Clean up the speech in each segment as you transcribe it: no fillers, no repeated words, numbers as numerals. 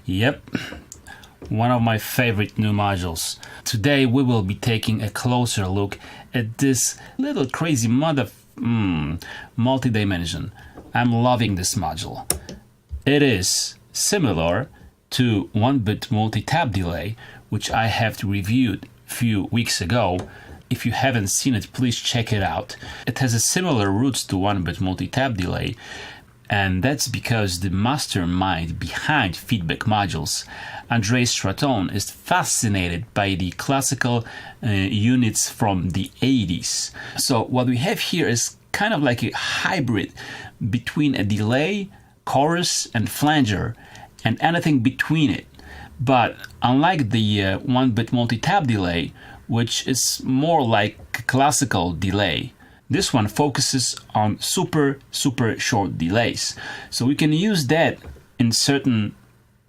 Yep, one of my favorite new modules. Today we will be taking a closer look at this little crazy multi-dimension. I'm loving this module. It is similar to 1-bit multi-tap delay, which I have reviewed a few weeks ago. If you haven't seen it, please check it out. It has a similar roots to 1-bit multi-tap delay, and that's because the mastermind behind feedback modules, Andrei Straton, is fascinated by the classical units from the 80s. So what we have here is kind of like a hybrid between a delay, chorus, and flanger, and anything between it. But unlike the 1-bit multi-tap delay, which is more like classical delay, this one focuses on super short delays. So we can use that in certain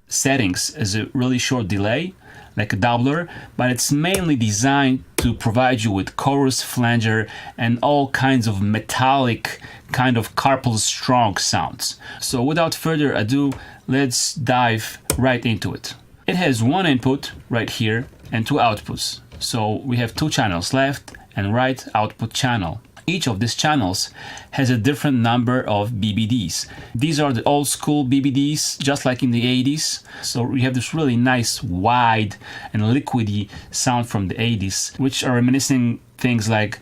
settings as a really short delay, like a doubler, but it's mainly designed to provide you with chorus, flanger, and all kinds of metallic, kind of carpal strong sounds. So without further ado, let's dive right into it. It has one input right here and two outputs. So we have two channels, left and right output channel. Each of these channels has a different number of BBDs. These are the old school BBDs, just like in the 80s. So we have this really nice, wide and liquidy sound from the 80s, which are reminiscing things like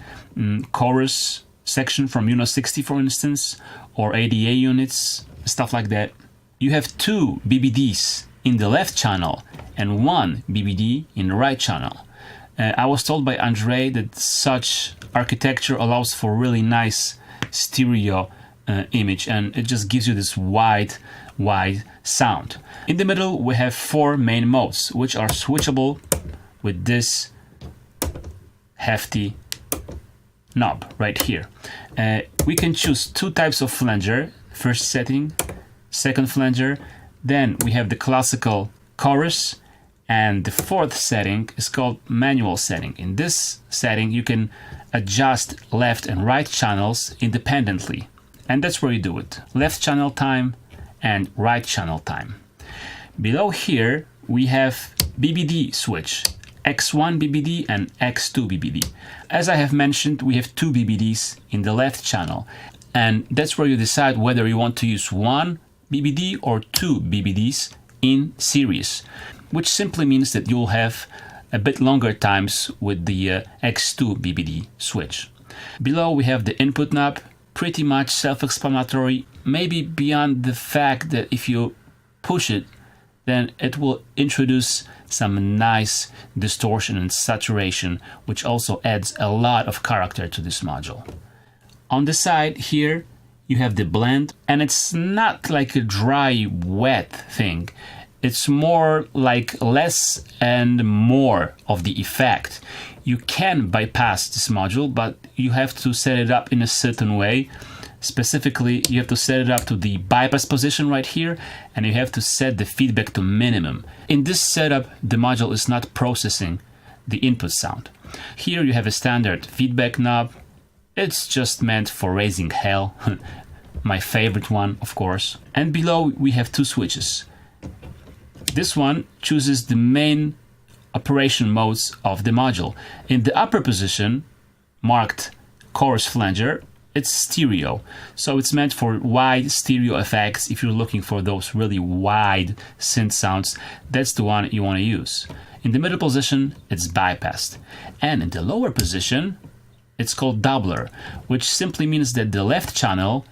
chorus section from Uno 60, for instance, or ADA units, stuff like that. You have two BBDs in the left channel and one BBD in the right channel. I was told by Andrei that such architecture allows for really nice stereo image, and it just gives you this wide sound. In the middle we have four main modes, which are switchable with this hefty knob right here. We can choose two types of flanger, first setting, second flanger, then we have the classical chorus, and the fourth setting is called manual setting. In this setting you can adjust left and right channels independently, and that's where you do it. Left channel time and right channel time. Below here we have BBD switch, X1 BBD and X2 BBD. As I have mentioned, we have two BBDs in the left channel, and that's where you decide whether you want to use one BBD or two BBDs in series, which simply means that you'll have a bit longer times with the X2 BBD switch. Below we have the input knob, pretty much self-explanatory, maybe beyond the fact that if you push it, then it will introduce some nice distortion and saturation, which also adds a lot of character to this module. On the side here you have the blend, and it's not like a dry, wet thing. It's more like less and more of the effect. You can bypass this module, but you have to set it up in a certain way. Specifically, you have to set it up to the bypass position right here, and you have to set the feedback to minimum. In this setup, the module is not processing the input sound. Here you have a standard feedback knob. It's just meant for raising hell. My favorite one, of course. And below we have two switches. This one chooses the main operation modes of the module. In the upper position, marked chorus flanger, it's stereo. So it's meant for wide stereo effects. If you're looking for those really wide synth sounds, that's the one you want to use. In the middle position, it's bypassed. And in the lower position, it's called doubler, which simply means that the left channel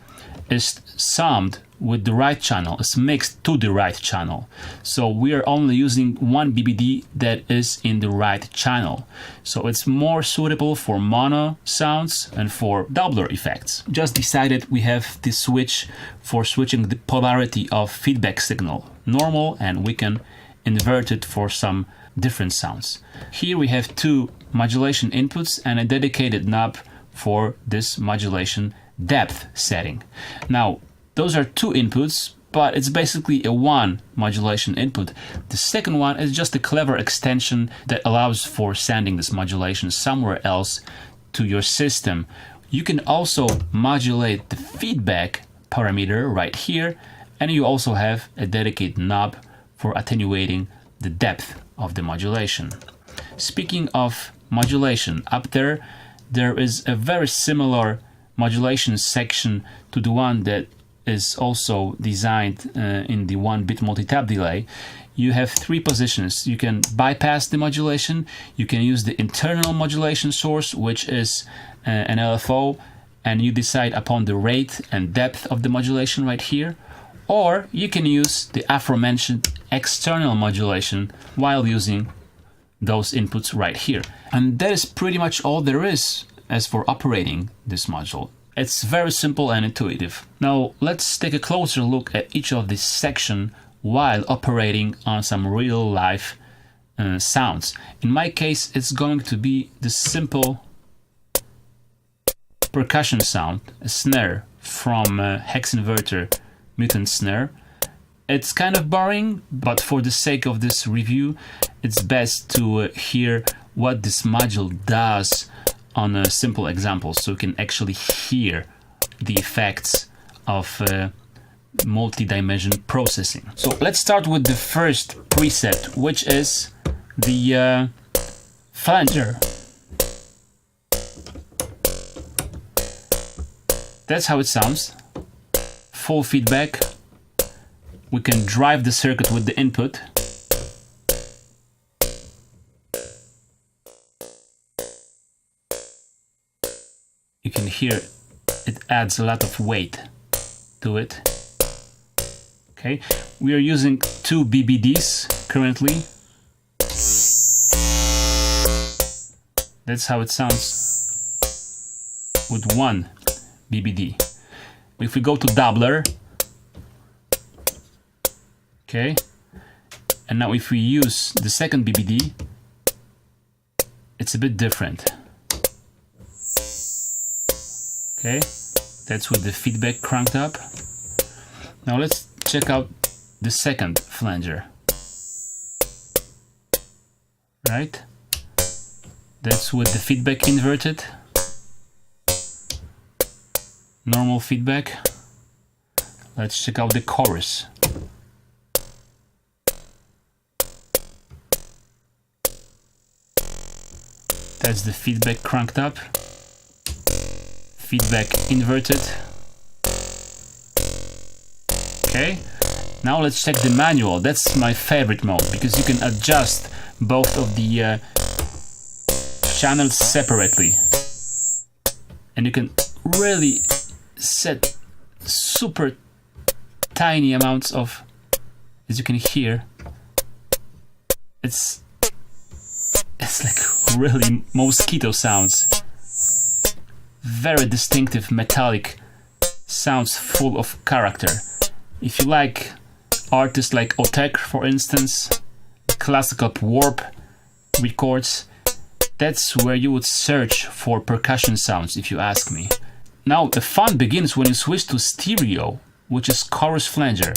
is summed with the right channel, is mixed to the right channel. So we are only using one BBD that is in the right channel. So it's more suitable for mono sounds and for doubler effects. Just decided we have this switch for switching the polarity of feedback signal, normal, and we can invert it for some different sounds. Here we have two modulation inputs and a dedicated knob for this modulation depth setting. Now, those are two inputs, but it's basically a one modulation input. The second one is just a clever extension that allows for sending this modulation somewhere else to your system. You can also modulate the feedback parameter right here, And you also have a dedicated knob for attenuating the depth of the modulation. Speaking of modulation, up there is a very similar modulation section to the one that is also designed in the 1-bit multi-tap delay. You have 3 positions. You can bypass the modulation, you can use the internal modulation source, which is an LFO, and you decide upon the rate and depth of the modulation right here, or you can use the aforementioned external modulation while using those inputs right here. And that is pretty much all there is as for operating this module. It's very simple and intuitive. Now let's take a closer look at each of these sections while operating on some real life sounds. In my case, it's going to be the simple percussion sound, a snare from Hex Inverter Mutant Snare. It's kind of boring, but for the sake of this review, it's best to hear what this module does on a simple example, so you can actually hear the effects of multi-dimension processing. So let's start with the first preset, which is the flanger. That's how it sounds. Full feedback. We can drive the circuit with the input. You can hear it adds a lot of weight to it. Okay, we are using 2 BBDs currently. That's how it sounds with 1 BBD. If we go to doubler, okay, and now if we use the second BBD, it's a bit different. Okay, that's with the feedback cranked up. Now let's check out the second flanger. Right, that's with the feedback inverted. Normal feedback. Let's check out the chorus. That's the feedback cranked up. Feedback inverted. Okay, now let's check the manual. That's my favorite mode because you can adjust both of the channels separately, and you can really set super tiny amounts of, as you can hear, it's like really mosquito sounds. Very distinctive metallic sounds full of character. If you like artists like Otek, for instance, classical warp records, that's where you would search for percussion sounds, if you ask me. Now the fun begins when you switch to stereo, which is chorus flanger.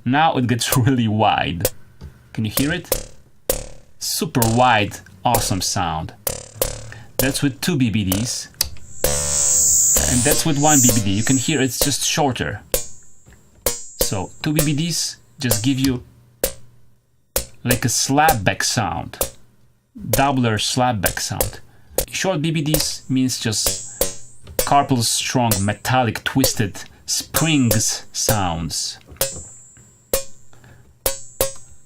Now it gets really wide. Can you hear it? Super wide, awesome sound. That's with 2 BBDs. And that's with 1 BBD. You can hear it's just shorter. So 2 BBDs just give you like a slapback sound. Doubler slapback sound. Short BBDs means just carpal strong, metallic, twisted springs sounds.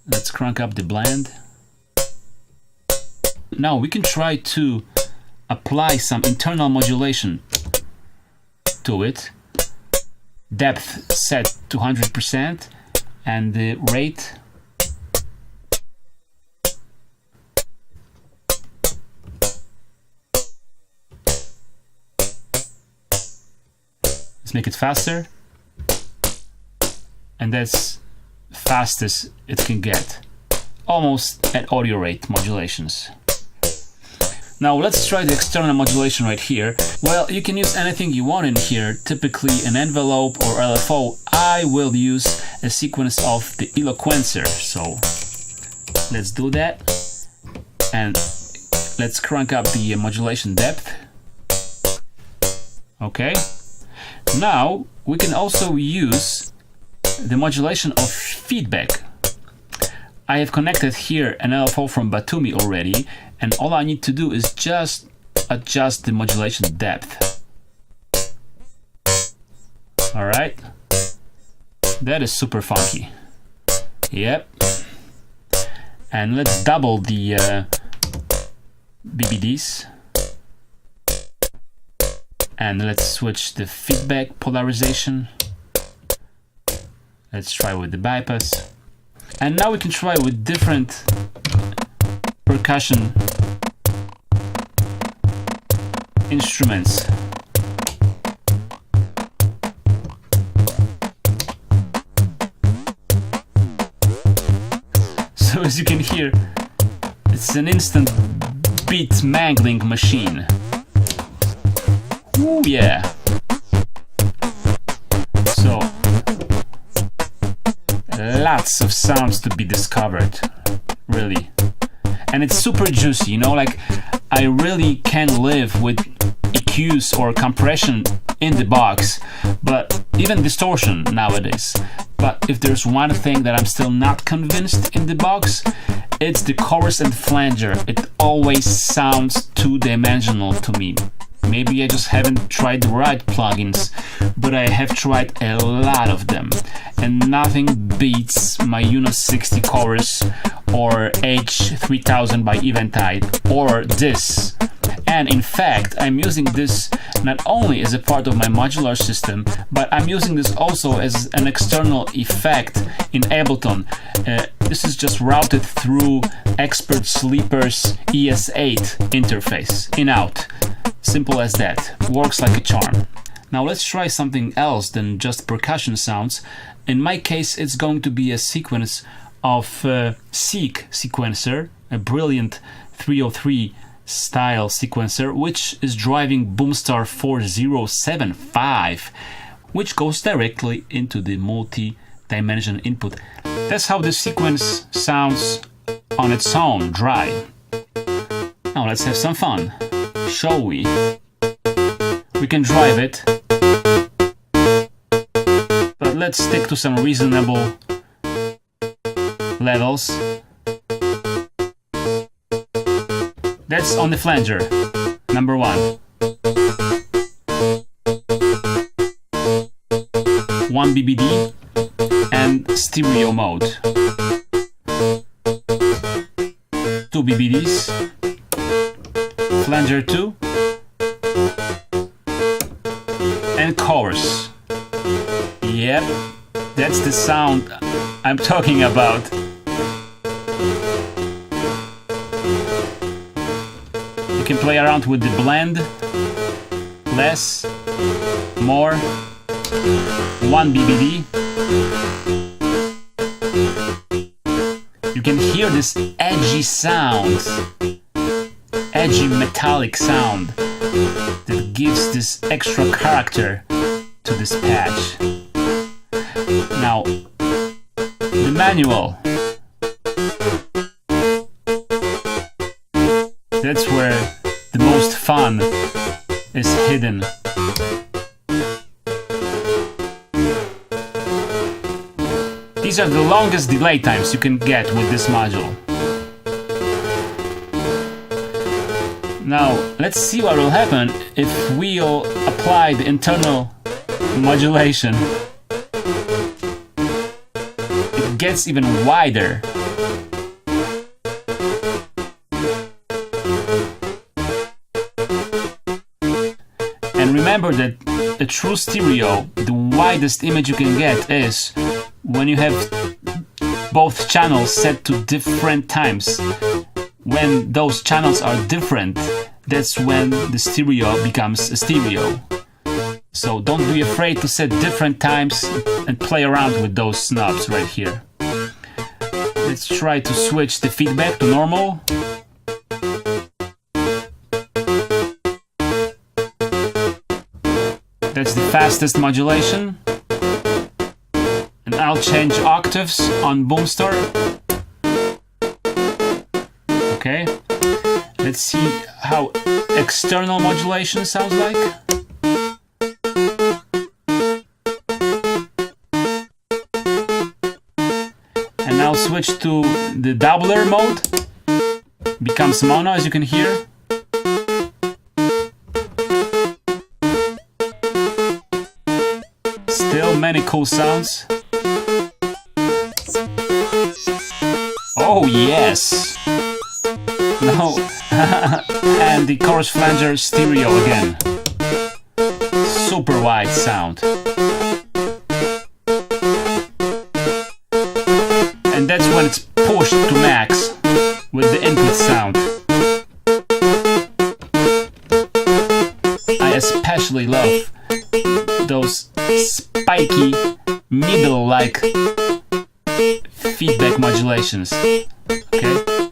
Let's crank up the blend. Now we can try to apply some internal modulation to it. Depth set to 100% and the rate let's make it faster, and that's fastest it can get, almost at audio rate modulations. Now let's try the external modulation right here. Well, you can use anything you want in here, typically an envelope or LFO. I will use a sequence of the Eloquencer, so let's do that. And let's crank up the modulation depth. Okay. Now we can also use the modulation of feedback. I have connected here an LFO from Batumi already, and all I need to do is just adjust the modulation depth. Alright, that is super funky. Yep. And let's double the BBDs. And let's switch the feedback polarization. Let's try with the bypass. And now we can try with different percussion instruments. So as you can hear, it's an instant beat mangling machine. Ooh, yeah. So, lots of sounds to be discovered, really. And it's super juicy, you know, like I really can live with EQs or compression in the box, but even distortion nowadays. But if there's one thing that I'm still not convinced in the box, it's the chorus and flanger. It always sounds two-dimensional to me. Maybe I just haven't tried the right plugins, but I have tried a lot of them, and nothing beats my Uno 60 chorus or H3000 by Eventide or this. And in fact, I'm using this not only as a part of my modular system, but I'm using this also as an external effect in Ableton. This is just routed through Expert Sleeper's ES8 interface, in-out. Simple as that. Works like a charm. Now let's try something else than just percussion sounds. In my case, it's going to be a sequence of Seek sequencer, a brilliant 303 style sequencer, which is driving Boomstar 4075, which goes directly into the multi-dimension input. That's how the sequence sounds on its own, dry. Now let's have some fun. Shall we? We can drive it, but let's stick to some reasonable levels. That's on the flanger, number 1. 1 BBD and stereo mode. 2 BBDs. Flanger 2 and chorus. Yep, that's the sound I'm talking about. You can play around with the blend, less, more, 1 BBD. You can hear this edgy sound. Edgy metallic sound that gives this extra character to this patch. Now, the manual. That's where the most fun is hidden. These are the longest delay times you can get with this module. Now, let's see what will happen if we'll apply the internal modulation. It gets even wider. And remember that a true stereo, the widest image you can get is when you have both channels set to different times. When those channels are different, that's when the stereo becomes a stereo. So don't be afraid to set different times and play around with those knobs right here. Let's try to switch the feedback to normal. That's the fastest modulation. And I'll change octaves on Boomstar. Okay, let's see how external modulation sounds like. switch to the doubler mode, becomes mono, as you can hear. Still many cool sounds. Oh yes! No, and the chorus flanger stereo again. Super wide sound. And that's when it's pushed to max with the input sound. I especially love those spiky, needle-like feedback modulations. Okay?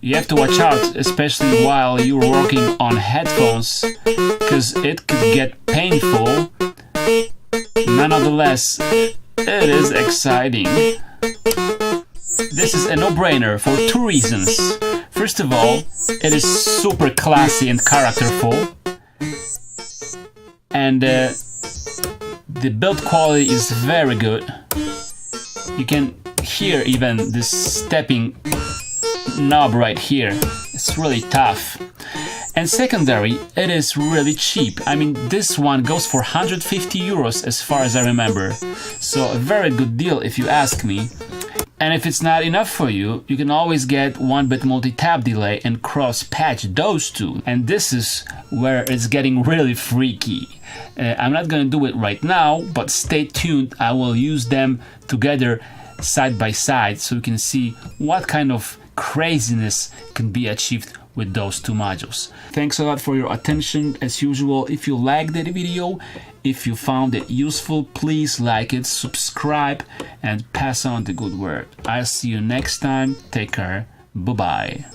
You have to watch out, especially while you're working on headphones, because it could get painful. Nonetheless, it is exciting. This is a no-brainer for two reasons. First of all, it is super classy and characterful. And the build quality is very good. You can hear even this stepping knob right here. It's really tough. And secondary, it is really cheap. I mean, this one goes for 150 euros as far as I remember. So a very good deal if you ask me. And if it's not enough for you, you can always get 1-bit multi-tap delay and cross-patch those two. And this is where it's getting really freaky. I'm not gonna do it right now, but stay tuned. I will use them together side by side so you can see what kind of craziness can be achieved with those two modules. Thanks a lot for your attention. As usual, if you liked the video, if you found it useful, please like it, subscribe, and pass on the good word. I'll see you next time. Take care. Bye-bye.